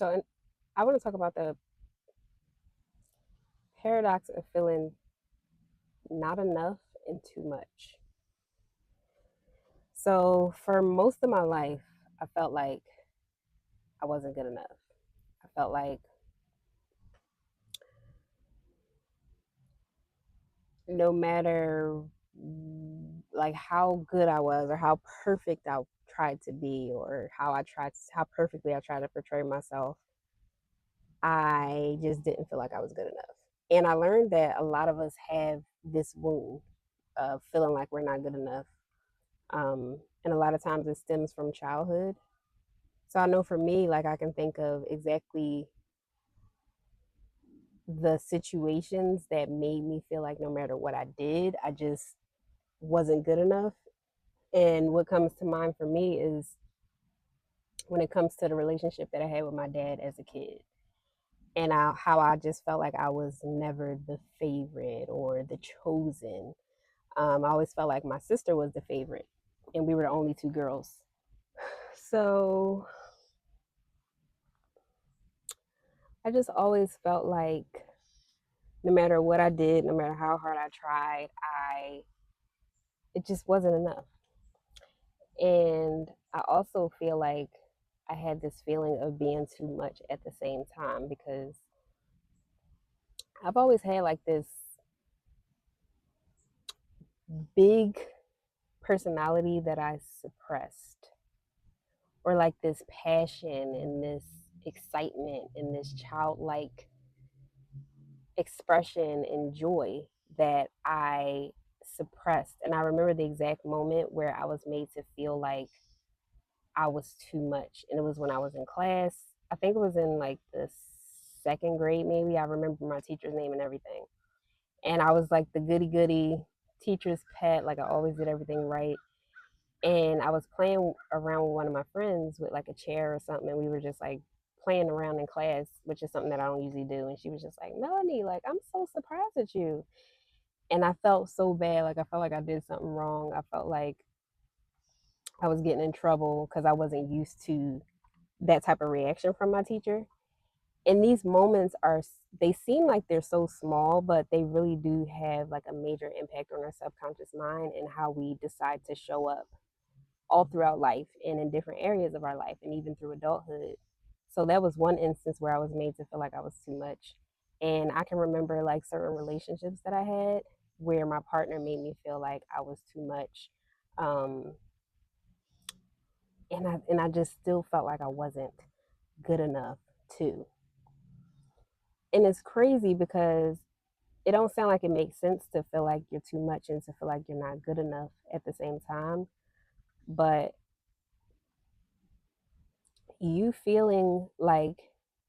I want to talk about the paradox of feeling not enough and too much. So, for most of my life, I felt like I wasn't good enough. I felt like no matter like how good I was or how perfect I tried to be or how perfectly I tried to portray myself, I just didn't feel like I was good enough. And I learned that a lot of us have this wound of feeling like we're not good enough. And a lot of times it stems from childhood. So I know for me, like I can think of exactly the situations that made me feel like no matter what I did, I just wasn't good enough. And what comes to mind for me is when it comes to the relationship that I had with my dad as a kid. And how I just felt like I was never the favorite or the chosen. I always felt like my sister was the favorite, and we were the only two girls. So I just always felt like no matter what I did, no matter how hard I tried, I it just wasn't enough. And I also feel like I had this feeling of being too much at the same time because I've always had like this big personality that I suppressed, or like this passion and this excitement and this childlike expression and joy that I suppressed. And I remember the exact moment where I was made to feel like I was too much. And it was when I was in class. I think it was in like the second grade, maybe. I remember my teacher's name and everything. And I was like the goody goody teacher's pet. Like I always did everything right. And I was playing around with one of my friends with like a chair or something. And we were just like playing around in class, which is something that I don't usually do. And she was just like, Melanie, like, I'm so surprised at you. And I felt so bad. Like, I felt like I did something wrong. I felt like I was getting in trouble because I wasn't used to that type of reaction from my teacher. And these moments they seem like they're so small, but they really do have like a major impact on our subconscious mind and how we decide to show up all throughout life and in different areas of our life and even through adulthood. So that was one instance where I was made to feel like I was too much. And I can remember like certain relationships that I had where my partner made me feel like I was too much. Um, and I just still felt like I wasn't good enough too. And it's crazy because it don't sound like it makes sense to feel like you're too much and to feel like you're not good enough at the same time. But you feeling like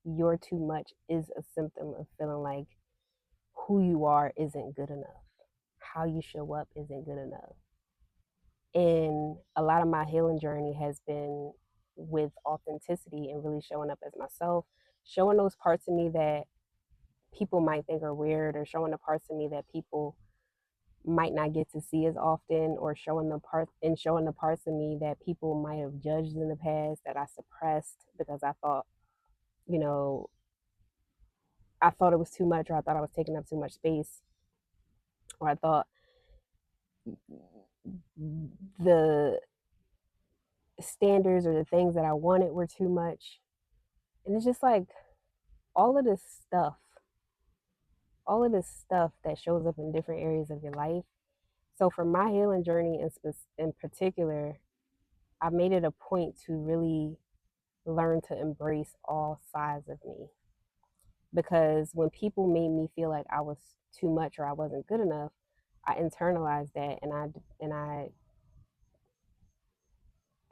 you're too much is a symptom of feeling like who you are isn't good enough. How you show up isn't good enough. And a lot of my healing journey has been with authenticity and really showing up as myself, showing those parts of me that people might think are weird, or showing the parts of me that people might not get to see as often, or showing the parts of me that people might have judged in the past that I suppressed because I thought, you know, I thought it was too much, or I thought I was taking up too much space, or I thought the standards or the things that I wanted were too much. And it's just like all of this stuff, all of this stuff that shows up in different areas of your life. So for my healing journey in particular, I made it a point to really learn to embrace all sides of me. Because when people made me feel like I was too much or I wasn't good enough, I internalized that, and I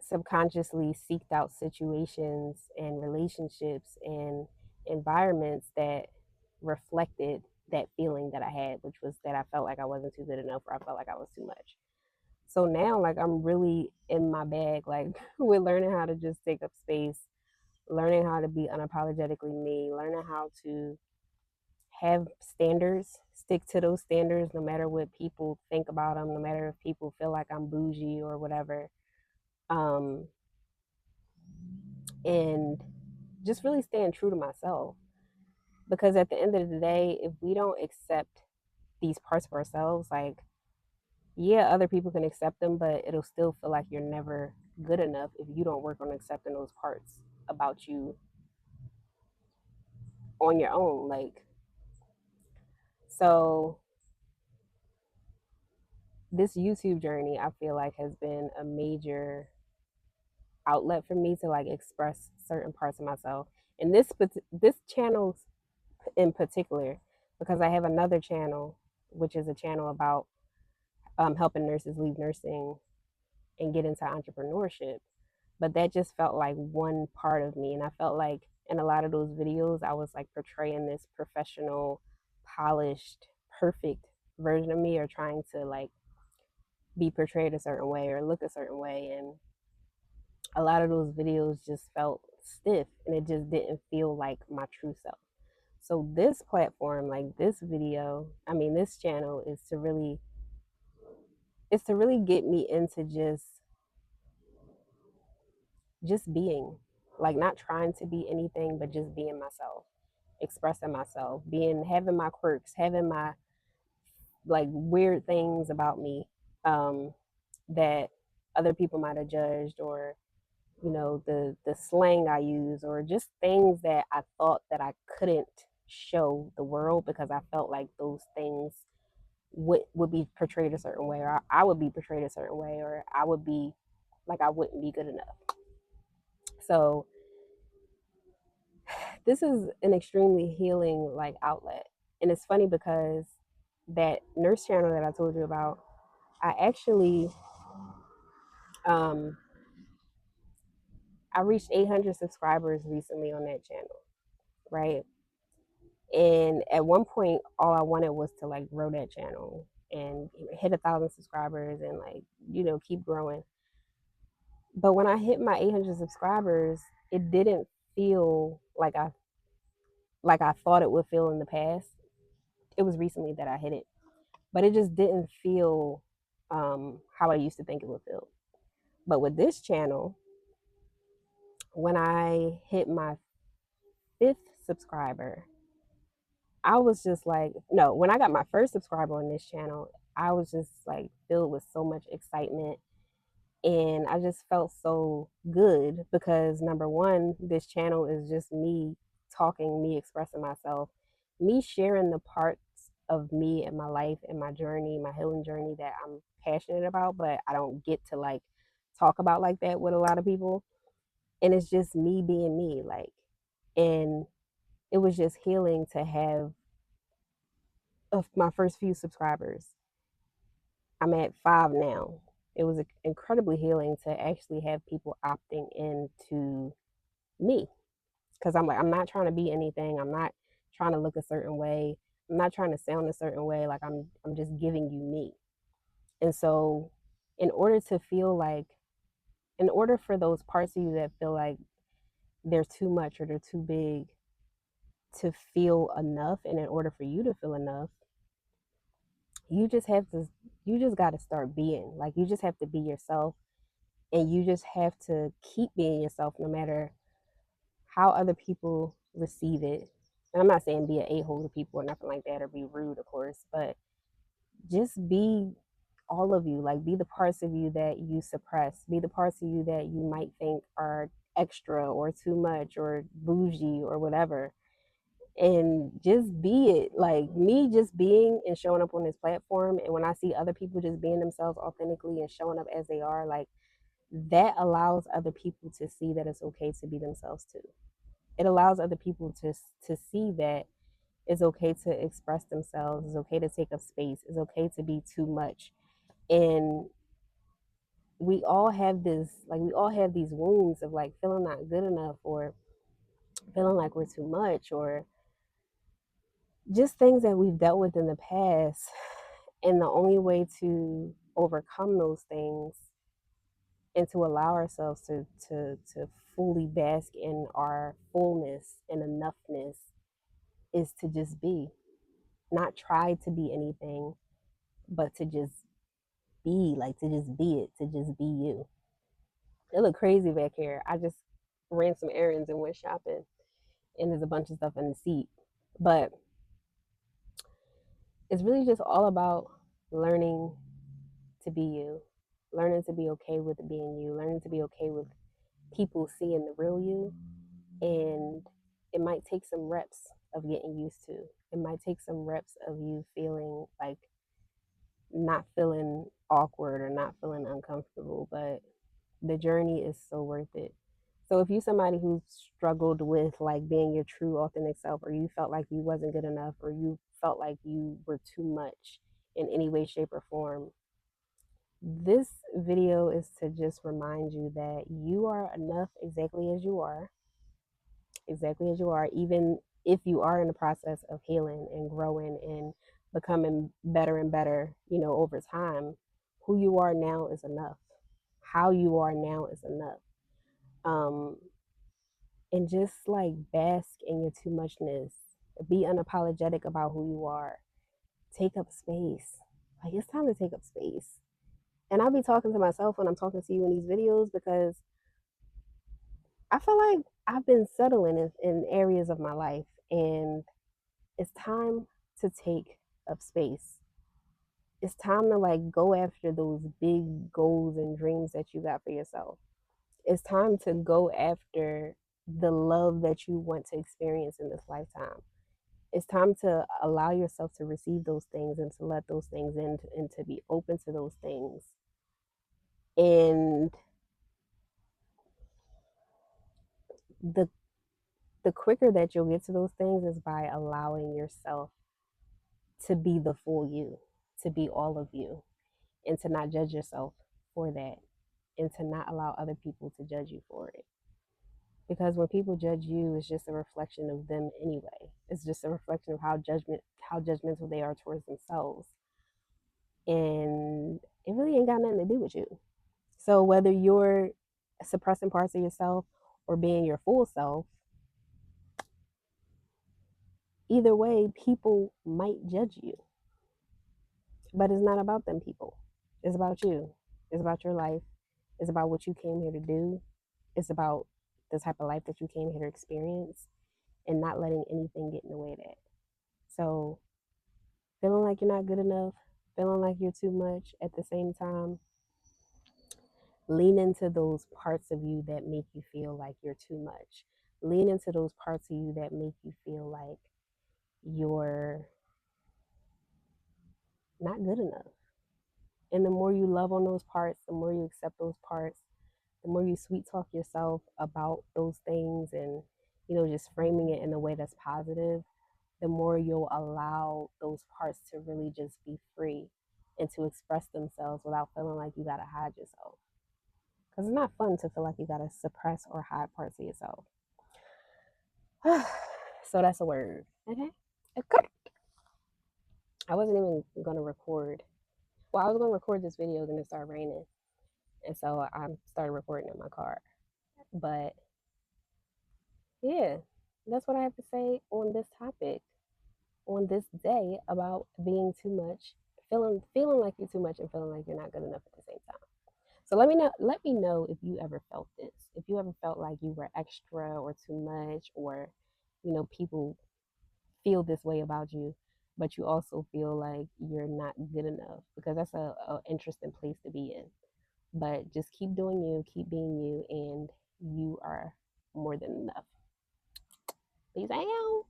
subconsciously seeked out situations and relationships and environments that reflected that feeling that I had, which was that I felt like I wasn't too good enough or I felt like I was too much. So now, like, I'm really in my bag, like, with learning how to just take up space, learning how to be unapologetically me, learning how to have standards, stick to those standards no matter what people think about them, no matter if people feel like I'm bougie or whatever. Um, and just really staying true to myself. Because at the end of the day, if we don't accept these parts of ourselves, like, yeah, other people can accept them, but it'll still feel like you're never good enough if you don't work on accepting those parts about you on your own. Like, so this YouTube journey, I feel like, has been a major outlet for me to like express certain parts of myself. And this channel in particular, because I have another channel, which is a channel about helping nurses leave nursing and get into entrepreneurship. But that just felt like one part of me. And I felt like in a lot of those videos, I was like portraying this professional, polished, perfect version of me, or trying to like be portrayed a certain way or look a certain way. And a lot of those videos just felt stiff and it just didn't feel like my true self. So this platform, like this video, I mean this channel is to really get me into just being, like not trying to be anything but just being myself, expressing myself, being, having my quirks, having my like weird things about me um that other people might have judged, or the slang I use, or just things that I thought that I couldn't show the world because I felt like those things would be portrayed a certain way, or I would be portrayed a certain way, or I would be like I wouldn't be good enough. So this is an extremely healing like outlet. And it's funny because that nurse channel that I told you about, I actually um I reached 800 subscribers recently on that channel, right? And at one point, all I wanted was to like grow that channel and hit 1,000 subscribers and like, keep growing. But when I hit my 800 subscribers, it didn't feel like I thought it would feel in the past. It was recently that I hit it, but it just didn't feel how I used to think it would feel. But with this channel, when I hit my fifth subscriber, I was just like, no, when I got my first subscriber on this channel, I was just like filled with so much excitement. And I just felt so good because number one, this channel is just me talking, me expressing myself, me sharing the parts of me and my life and my journey, my healing journey that I'm passionate about, but I don't get to like talk about like that with a lot of people. And it's just me being me, like, and it was just healing to have of my first few subscribers. I'm at 5 now. It was incredibly healing to actually have people opting into me, because I'm like, I'm not trying to be anything. I'm not trying to look a certain way. I'm not trying to sound a certain way. Like I'm just giving you me. And so in order to feel like in order for those parts of you that feel like they're too much or they're too big to feel enough, and in order for you to feel enough, you just have to you just got to start being, like, you just have to be yourself, and you just have to keep being yourself no matter how other people receive it. And I'm not saying be an a-hole to people or nothing like that, or be rude, of course, but just be all of you. Like, be the parts of you that you suppress, be the parts of you that you might think are extra or too much or bougie or whatever, and just be it. Like me just being and showing up on this platform, and when I see other people just being themselves authentically and showing up as they are, like, that allows other people to see that it's okay to be themselves too. It allows other people to see that it's okay to express themselves, it's okay to take up space, it's okay to be too much. And we all have these wounds of like feeling not good enough, or feeling like we're too much, or just things that we've dealt with in the past. And the only way to overcome those things and to allow ourselves to fully bask in our fullness and enoughness is to just be, not try to be anything, but to just be, like, to just be it, to just be you. It look crazy back here. I just ran some errands and went shopping. and there's a bunch of stuff in the seat. But it's really just all about learning to be you, learning to be okay with being you, learning to be okay with people seeing the real you. And it might take some reps of getting used to. It might take some reps of you feeling like not feeling awkward or not feeling uncomfortable, but the journey is so worth it. So if you're somebody who's struggled with like being your true authentic self, or you felt like you wasn't good enough, or you felt like you were too much in any way, shape, or form, this video is to just remind you that you are enough exactly as you are, even if you are in the process of healing and growing and becoming better and better, over time. Who you are now is enough. How you are now is enough. Um, and just like bask in your too muchness. Be unapologetic about who you are. Take up space. Like, it's time to take up space. And I'll be talking to myself when I'm talking to you in these videos, because I feel like I've been settling in areas of my life, and it's time to take up space. It's time to like go after those big goals and dreams that you got for yourself. It's time to go after the love that you want to experience in this lifetime. It's time to allow yourself to receive those things and to let those things in, and to be open to those things. And the the quicker that you'll get to those things is by allowing yourself to be the full you, to be all of you, and to not judge yourself for that, and to not allow other people to judge you for it. Because when people judge you, it's just a reflection of them anyway. It's just a reflection of how judgmental they are towards themselves. And it really ain't got nothing to do with you. So whether you're suppressing parts of yourself or being your full self, either way, people might judge you. But it's not about them people. It's about you. It's about your life. It's about what you came here to do. It's about the type of life that you came here to experience, and not letting anything get in the way of that. So, feeling like you're not good enough, feeling like you're too much, at the same time, lean into those parts of you that make you feel like you're too much. Lean into those parts of you that make you feel like you're not good enough. And the more you love on those parts, the more you accept those parts, the more you sweet talk yourself about those things, and just framing it in a way that's positive, the more you'll allow those parts to really just be free and to express themselves without feeling like you gotta hide yourself. Because it's not fun to feel like you gotta suppress or hide parts of yourself. So that's a word. Okay. Okay. I wasn't even gonna record. Well, I was gonna record this video, then it started raining, and so I started recording in my car. But yeah, that's what I have to say on this topic, on this day, about being too much, feeling like you're too much, and feeling like you're not good enough at the same time. So let me know if you ever felt this. If you ever felt like you were extra or too much, or people feel this way about you, but you also feel like you're not good enough, because that's a interesting place to be in. But just keep doing you, keep being you, and you are more than enough. Peace out.